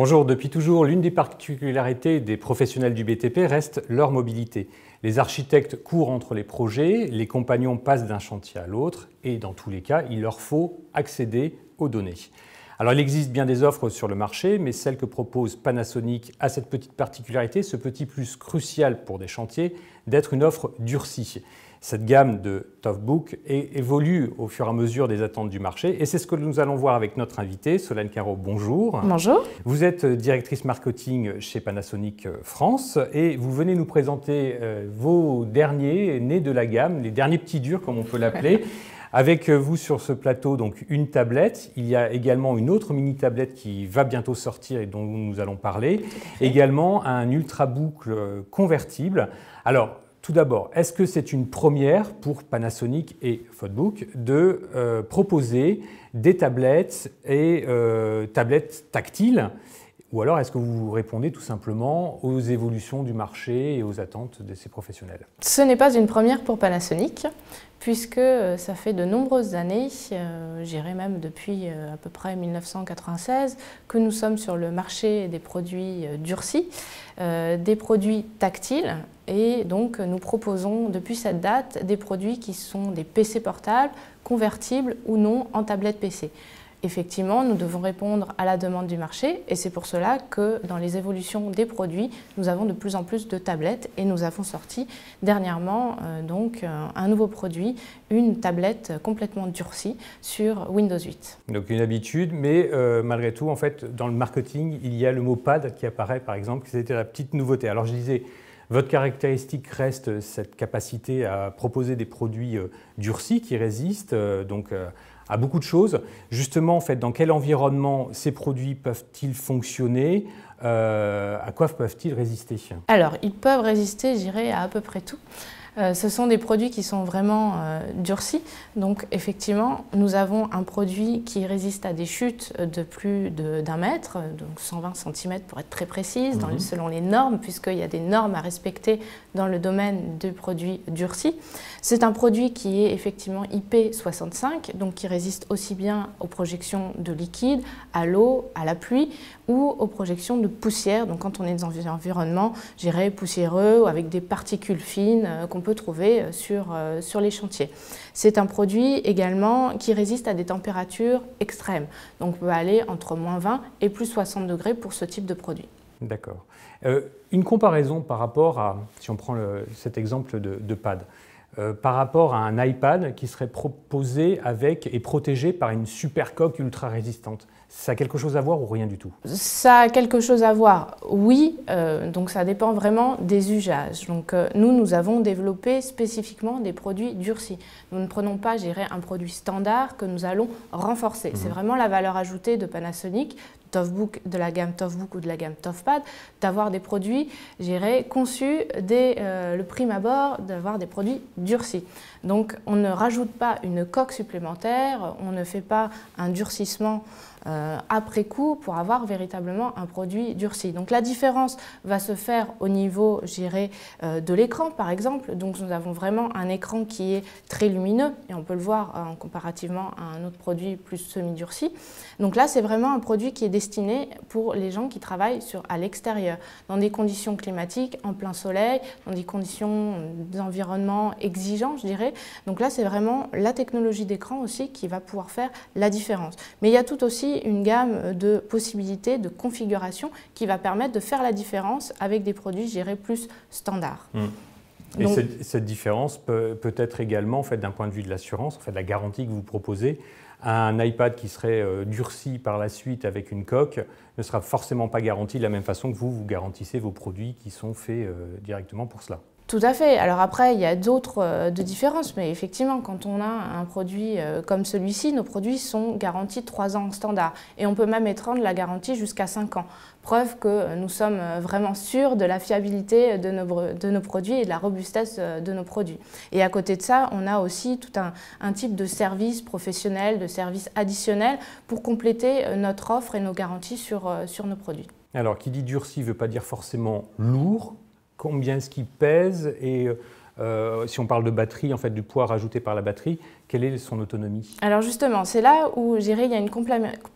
Bonjour, depuis toujours, l'une des particularités des professionnels du BTP reste leur mobilité. Les architectes courent entre les projets, les compagnons passent d'un chantier à l'autre et dans tous les cas, il leur faut accéder aux données. Alors il existe bien des offres sur le marché, mais celle que propose Panasonic a cette petite particularité, ce petit plus crucial pour des chantiers, d'être une offre durcie. Cette gamme de Toughbook évolue au fur et à mesure des attentes du marché et c'est ce que nous allons voir avec notre invitée, Solène Caro. Bonjour. Bonjour. Vous êtes directrice marketing chez Panasonic France et vous venez nous présenter vos derniers nés de la gamme, les derniers petits durs comme on peut l'appeler. Avec vous sur ce plateau, donc une tablette. Il y a également une autre mini-tablette qui va bientôt sortir et dont nous allons parler. Également un Ultrabook convertible. Alors, tout d'abord, est-ce que c'est une première pour Panasonic et Toughbook de proposer des tablettes et tablettes tactiles? Ou alors est-ce que vous répondez tout simplement aux évolutions du marché et aux attentes de ces professionnels? Ce n'est pas une première pour Panasonic, puisque ça fait de nombreuses années, j'irais même depuis à peu près 1996, que nous sommes sur le marché des produits durcis, des produits tactiles, et donc nous proposons depuis cette date des produits qui sont des PC portables, convertibles ou non en tablette PC. Effectivement, nous devons répondre à la demande du marché et c'est pour cela que dans les évolutions des produits, nous avons de plus en plus de tablettes et nous avons sorti dernièrement un nouveau produit, une tablette complètement durcie sur Windows 8. Donc une habitude, mais malgré tout, en fait, dans le marketing, il y a le mot pad qui apparaît par exemple, c'était la petite nouveauté. Alors je disais, votre caractéristique reste cette capacité à proposer des produits durcis qui résistent, à beaucoup de choses. Justement, en fait, dans quel environnement ces produits peuvent-ils fonctionner? À quoi peuvent-ils résister? Alors, ils peuvent résister, je dirais, à peu près tout. Ce sont des produits qui sont vraiment durcis. Donc, effectivement, nous avons un produit qui résiste à des chutes de plus d'1 mètre, donc 120 cm pour être très précise, selon les normes, puisqu'il y a des normes à respecter dans le domaine du produit durci. C'est un produit qui est effectivement IP65, donc qui résiste aussi bien aux projections de liquide, à l'eau, à la pluie ou aux projections de poussière. Donc quand on est dans un environnement, je dirais, poussiéreux ou avec des particules fines qu'on peut trouver sur les chantiers. C'est un produit également qui résiste à des températures extrêmes. Donc on peut aller entre -20 et +60 degrés pour ce type de produit. D'accord. Une comparaison par rapport à, si on prend cet exemple de pad, par rapport à un iPad qui serait proposé avec et protégé par une super coque ultra résistante. Ça a quelque chose à voir ou rien du tout? Ça a quelque chose à voir, oui. Donc ça dépend vraiment des usages. Donc nous avons développé spécifiquement des produits durcis. Nous ne prenons pas, je dirais, un produit standard que nous allons renforcer. C'est vraiment la valeur ajoutée de Panasonic, Toughbook, de la gamme Toughbook ou de la gamme Toughpad, d'avoir des produits, je dirais, conçus dès le prime abord, d'avoir des produits durcis. Donc on ne rajoute pas une coque supplémentaire, on ne fait pas un durcissement après coup pour avoir véritablement un produit durci. Donc la différence va se faire au niveau, je dirais, de l'écran par exemple. Donc nous avons vraiment un écran qui est très lumineux et on peut le voir comparativement à un autre produit plus semi-durci. Donc là c'est vraiment un produit qui est destiné pour les gens qui travaillent à l'extérieur, dans des conditions climatiques, en plein soleil, dans des conditions d'environnement exigeants, je dirais. Donc là c'est vraiment la technologie d'écran aussi qui va pouvoir faire la différence. Mais il y a tout aussi une gamme de possibilités, de configurations qui va permettre de faire la différence avec des produits, je dirais, plus standards. Et donc, cette différence peut être également, en fait, d'un point de vue de l'assurance, en fait, la garantie que vous proposez, un iPad qui serait durci par la suite avec une coque ne sera forcément pas garanti de la même façon que vous garantissez vos produits qui sont faits directement pour cela. Tout à fait. Alors après, il y a d'autres différences, mais effectivement, quand on a un produit comme celui-ci, nos produits sont garantis 3 ans en standard. Et on peut même étendre la garantie jusqu'à 5 ans. Preuve que nous sommes vraiment sûrs de la fiabilité de nos produits et de la robustesse de nos produits. Et à côté de ça, on a aussi tout un type de service professionnel, de service additionnel pour compléter notre offre et nos garanties sur nos produits. Alors, qui dit durci ne veut pas dire forcément lourd. Combien est-ce qu'il pèse et Si on parle de batterie, en fait, du poids rajouté par la batterie, quelle est son autonomie? Alors justement, c'est là où je dirais il y a une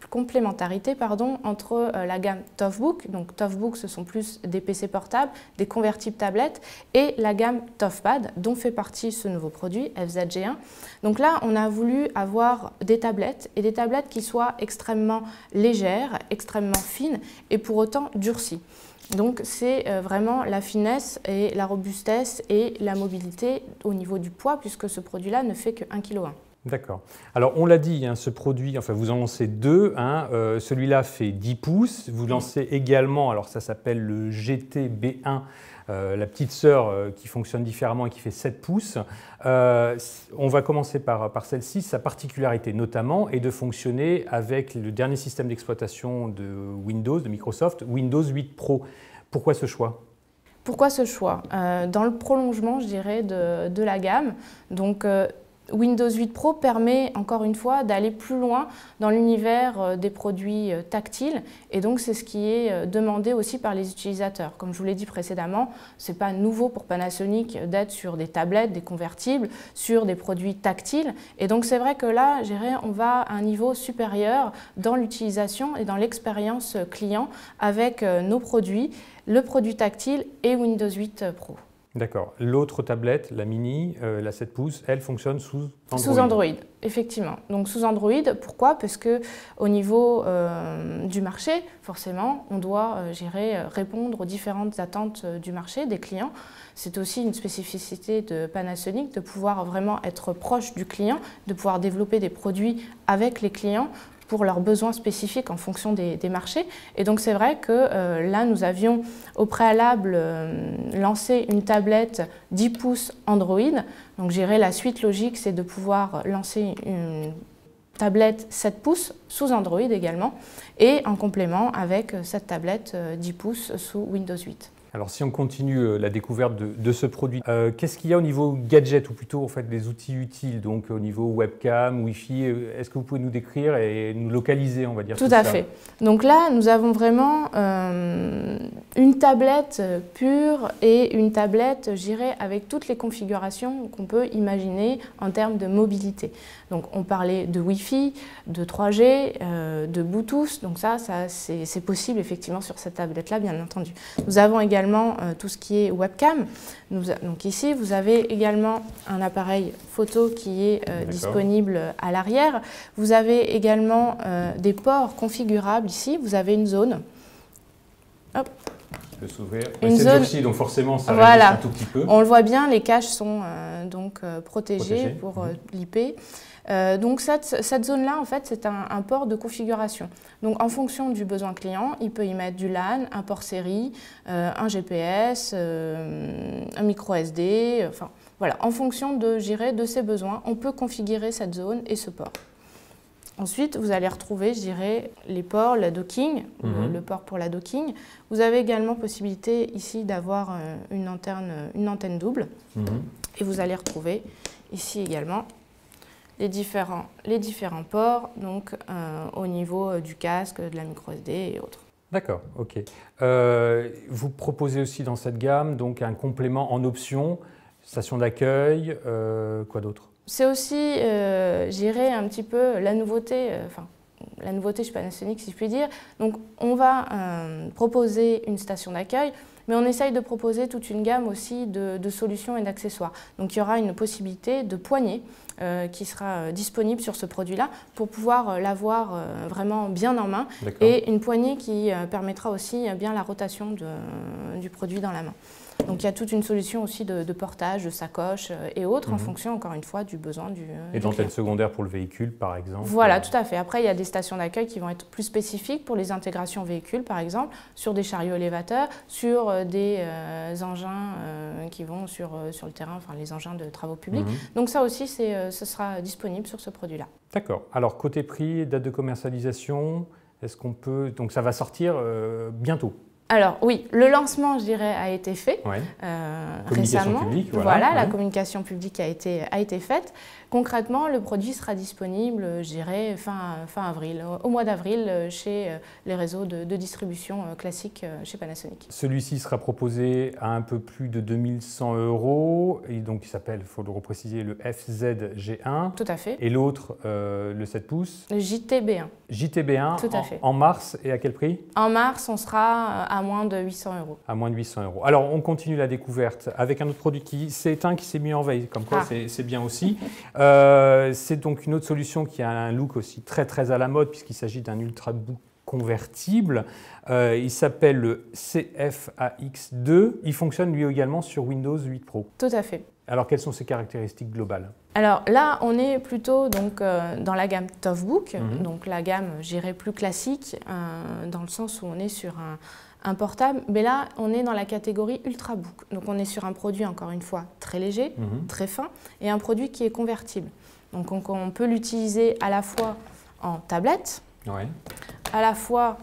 complémentarité entre la gamme Toughbook. Donc Toughbook, ce sont plus des PC portables, des convertibles tablettes, et la gamme Toughpad, dont fait partie ce nouveau produit, FZG1. Donc là, on a voulu avoir des tablettes, et des tablettes qui soient extrêmement légères, extrêmement fines, et pour autant durcies. Donc c'est vraiment la finesse et la robustesse et la mobilité au niveau du poids, puisque ce produit-là ne fait que 1,1 kg. D'accord. Alors on l'a dit, hein, ce produit, enfin vous en lancez deux, hein, celui-là fait 10 pouces, vous lancez également, alors ça s'appelle le GT-B1, la petite sœur qui fonctionne différemment et qui fait 7 pouces. On va commencer par celle-ci. Sa particularité notamment est de fonctionner avec le dernier système d'exploitation de Windows, de Microsoft, Windows 8 Pro. Pourquoi ce choix? Pourquoi ce choix? Dans le prolongement, je dirais, de la gamme. Donc, Windows 8 Pro permet encore une fois d'aller plus loin dans l'univers des produits tactiles, et donc c'est ce qui est demandé aussi par les utilisateurs. Comme je vous l'ai dit précédemment, ce n'est pas nouveau pour Panasonic d'être sur des tablettes, des convertibles, sur des produits tactiles, et donc c'est vrai que là, je dirais, on va à un niveau supérieur dans l'utilisation et dans l'expérience client avec nos produits, le produit tactile et Windows 8 Pro. D'accord. L'autre tablette, la mini, la 7 pouces, elle fonctionne sous Android. Sous Android, effectivement. Donc sous Android, pourquoi? Parce qu'au niveau du marché, forcément, on doit répondre aux différentes attentes du marché, des clients. C'est aussi une spécificité de Panasonic de pouvoir vraiment être proche du client, de pouvoir développer des produits avec les clients pour leurs besoins spécifiques en fonction des marchés. Et donc c'est vrai que là, nous avions au préalable lancé une tablette 10 pouces Android. Donc je dirais la suite logique, c'est de pouvoir lancer une tablette 7 pouces sous Android également, et en complément avec cette tablette 10 pouces sous Windows 8. Alors si on continue la découverte de ce produit, qu'est-ce qu'il y a au niveau gadget, ou plutôt en fait des outils utiles, donc au niveau webcam, Wi-Fi, est-ce que vous pouvez nous décrire et nous localiser, on va dire? Tout à fait. Donc là, nous avons vraiment une tablette pure et une tablette, je dirais, avec toutes les configurations qu'on peut imaginer en termes de mobilité. Donc on parlait de Wi-Fi, de 3G, de Bluetooth, donc ça c'est possible effectivement sur cette tablette-là, bien entendu. Nous avons également tout ce qui est webcam. Donc ici, vous avez également un appareil photo qui est disponible à l'arrière. Vous avez également des ports configurables ici. Vous avez une zone. Hop. Peut s'ouvrir. C'est durci, donc forcément ça voilà. résiste un tout petit peu. On le voit bien, les caches sont donc protégées pour l'IP. Donc cette zone-là, en fait, c'est un port de configuration. Donc en fonction du besoin client, il peut y mettre du LAN, un port série, un GPS, un micro SD, enfin voilà, en fonction de ses besoins, on peut configurer cette zone et ce port. Ensuite, vous allez retrouver, je dirais, les ports, la docking, le port pour la docking. Vous avez également possibilité ici d'avoir une antenne double. Et vous allez retrouver ici également les différents ports, donc au niveau du casque, de la micro SD et autres. D'accord, ok. Vous proposez aussi dans cette gamme donc un complément en option, station d'accueil, quoi d'autre? C'est aussi, j'irais un petit peu la nouveauté, la nouveauté chez Panasonic si je puis dire. Donc on va proposer une station d'accueil, mais on essaye de proposer toute une gamme aussi de solutions et d'accessoires. Donc il y aura une possibilité de poignée qui sera disponible sur ce produit-là pour pouvoir l'avoir vraiment bien en main, et une poignée qui permettra aussi bien la rotation du produit dans la main. Donc il y a toute une solution aussi de portage, de sacoche et autres en fonction, encore une fois, du besoin du Et d'antenne secondaire pour le véhicule, par exemple? Voilà, tout à fait. Après, il y a des stations d'accueil qui vont être plus spécifiques pour les intégrations véhicules, par exemple, sur des chariots élévateurs, sur des engins qui vont sur le terrain, enfin les engins de travaux publics. Donc ça aussi, ce sera disponible sur ce produit-là. D'accord. Alors côté prix, date de commercialisation, est-ce qu'on peut... Donc ça va sortir bientôt? Alors oui, le lancement, je dirais, a été fait récemment. Publique, La communication publique a été faite. Concrètement, le produit sera disponible, je dirais, fin avril, au mois d'avril, chez les réseaux de distribution classiques chez Panasonic. Celui-ci sera proposé à un peu plus de 2100 €, et donc il s'appelle, il faut le repréciser, le FZ-G1. Tout à fait. Et l'autre, le 7 pouces. Le JTB1. JTB1, tout à fait. En mars, et à quel prix? En mars, on sera à moins de 800 €. À moins de 800 €. Alors, on continue la découverte avec un autre produit qui s'est éteint, qui s'est mis en veille, comme quoi c'est bien aussi. C'est donc une autre solution qui a un look aussi très à la mode, puisqu'il s'agit d'un ultrabook convertible. Il s'appelle le CFAX2. Il fonctionne lui également sur Windows 8 Pro. Tout à fait. Alors, quelles sont ses caractéristiques globales? Alors là, on est plutôt donc, dans la gamme Toughbook, donc la gamme, je dirais, plus classique, dans le sens où on est sur un portable, mais là, on est dans la catégorie Ultrabook. Donc on est sur un produit, encore une fois, très léger, très fin, et un produit qui est convertible. Donc on peut l'utiliser à la fois en tablette, à la fois,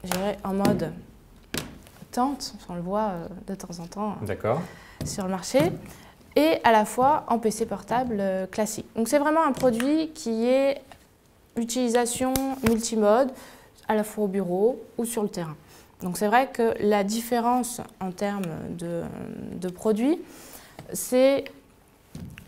je dirais, en mode tente, on le voit de temps en temps sur le marché, et à la fois en PC portable classique. Donc c'est vraiment un produit qui est utilisation multimode, à la fois au bureau ou sur le terrain. Donc c'est vrai que la différence en termes de produits, c'est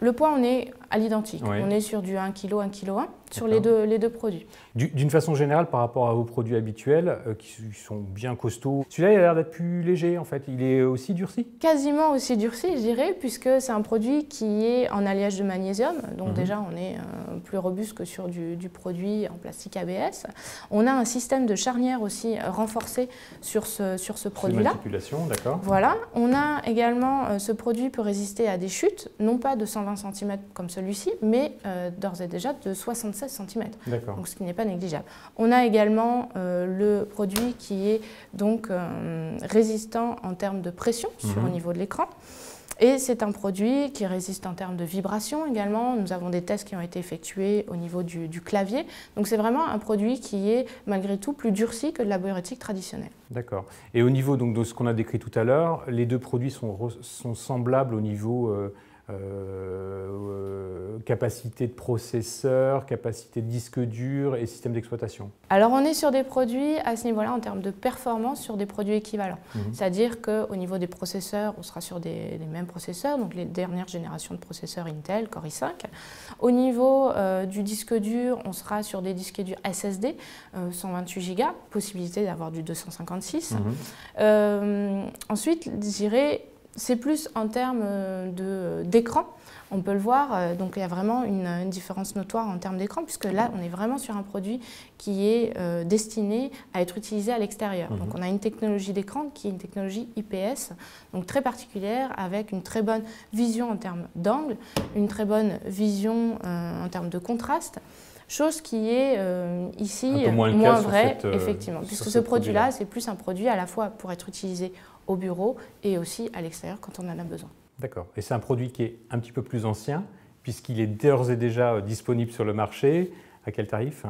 le poids, on est à l'identique. On est sur du 1 kg, 1 kg 1 sur les deux produits. D'une façon générale, par rapport à vos produits habituels, qui sont bien costauds, celui-là, il a l'air d'être plus léger, en fait. Il est aussi durci? Quasiment aussi durci, je dirais, puisque c'est un produit qui est en alliage de magnésium. Donc déjà, on est plus robuste que sur du produit en plastique ABS. On a un système de charnière aussi renforcé sur ce produit-là. Manipulation, d'accord. Voilà. On a également, ce produit peut résister à des chutes, non pas de 120 cm comme celui-ci, mais d'ores et déjà de 76 cm. Donc ce qui n'est pas négligeable. On a également le produit qui est donc résistant en termes de pression au niveau de l'écran. Et c'est un produit qui résiste en termes de vibration également. Nous avons des tests qui ont été effectués au niveau du clavier. Donc c'est vraiment un produit qui est malgré tout plus durci que de la bureautique traditionnelle. D'accord. Et au niveau donc, de ce qu'on a décrit tout à l'heure, les deux produits sont semblables au niveau capacité de processeur, capacité de disque dur et système d'exploitation? Alors on est sur des produits à ce niveau-là en termes de performance sur des produits équivalents. C'est-à-dire qu'au niveau des processeurs, on sera sur des mêmes processeurs, donc les dernières générations de processeurs Intel, Core i5. Au niveau du disque dur, on sera sur des disques durs SSD, 128 Go, possibilité d'avoir du 256. Ensuite, je dirais, c'est plus en termes d'écran, on peut le voir, donc il y a vraiment une différence notoire en termes d'écran, puisque là on est vraiment sur un produit qui est destiné à être utilisé à l'extérieur. Donc on a une technologie d'écran qui est une technologie IPS, donc très particulière, avec une très bonne vision en termes d'angle, une très bonne vision en termes de contraste. Chose qui est ici moins vraie, effectivement, puisque ce produit-là, c'est plus un produit à la fois pour être utilisé au bureau et aussi à l'extérieur quand on en a besoin. D'accord. Et c'est un produit qui est un petit peu plus ancien, puisqu'il est d'ores et déjà disponible sur le marché. À quel tarif?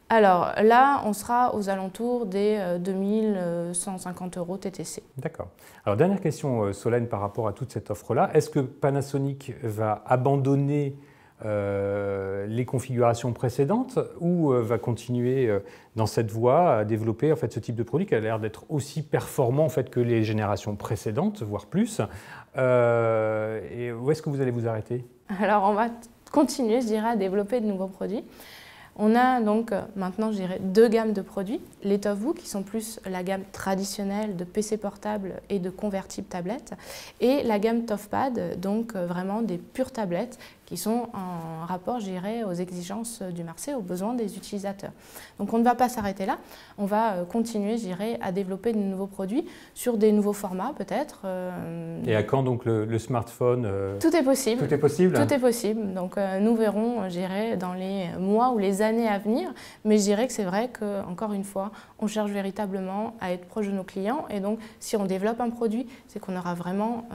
Alors là, on sera aux alentours des 2150 € TTC. D'accord. Alors dernière question, Solène, par rapport à toute cette offre-là. Est-ce que Panasonic va abandonner les configurations précédentes ou va continuer dans cette voie à développer en fait, ce type de produit qui a l'air d'être aussi performant en fait, que les générations précédentes, voire plus. Et où est-ce que vous allez vous arrêter? Alors on va continuer, je dirais, à développer de nouveaux produits. On a donc maintenant, je dirais, deux gammes de produits. Les Toughbook, qui sont plus la gamme traditionnelle de PC portable et de convertibles tablettes, et la gamme Toughpad, donc vraiment des pures tablettes qui sont en rapport, je dirais, aux exigences du marché, aux besoins des utilisateurs. Donc on ne va pas s'arrêter là, on va continuer, je dirais, à développer de nouveaux produits sur des nouveaux formats peut-être. Et à quand donc le smartphone Tout est possible. Tout est possible. Tout est possible. Donc nous verrons, je dirais, dans les mois ou les années à venir, mais je dirais que c'est vrai qu'encore une fois, on cherche véritablement à être proche de nos clients et donc si on développe un produit, c'est qu'on aura vraiment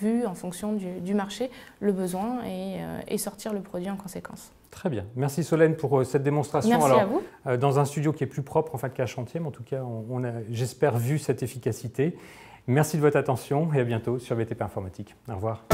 vu en fonction du marché le besoin et sortir le produit en conséquence. Très bien. Merci Solène pour cette démonstration. Merci à vous. Dans un studio qui est plus propre en fait qu'un chantier, mais en tout cas, on a, j'espère, vu cette efficacité. Merci de votre attention et à bientôt sur BTP Informatique. Au revoir.